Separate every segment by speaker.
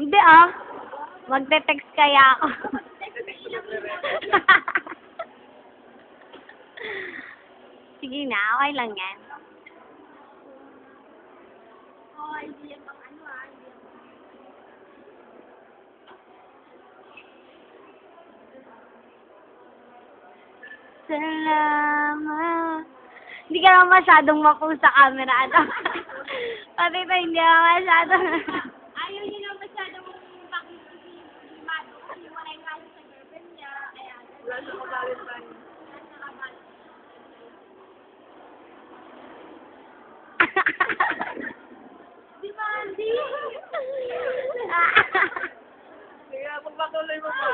Speaker 1: Hindi ah. Magte-text kaya ako. Sige na, okay lang yan. Salamat. Hindi ka naman masyadong mapu sa camera, ano? Pati ito, hindi ka masyadong...
Speaker 2: Ayaw niya na masyadong pakikimado kasi wala yung kaso sa girlfriend niya. Ayan. Wala siya magalit pa niya. Di ba, Andy? Kaya magpatuloy mo ba?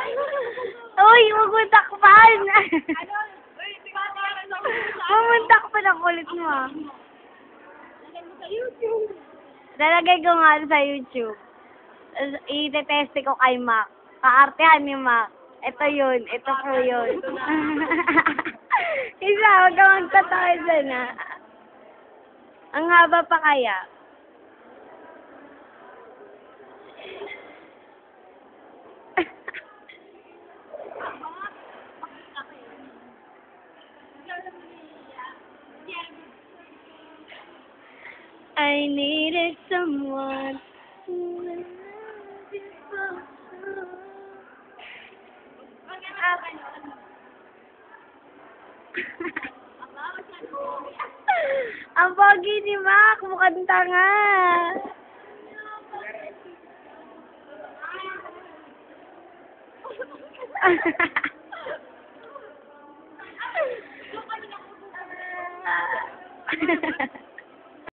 Speaker 1: Uy, huwag mo takpan!
Speaker 2: Ano? Uy, tingnan mo para sa
Speaker 1: Huwag mo takpan ang kulit mo ah.
Speaker 2: lagay mo sa YouTube.
Speaker 1: Lalagay ko nga sa YouTube. I-teste ko kay Mac. Kaartehan ni Mac. Ito yun. Ito po yun. Isa, huwag ka magtatawa dyan ah. Ang haba pa kaya. I needed someone who would love you so. Ang pogi ni Mac, mukhang tanga.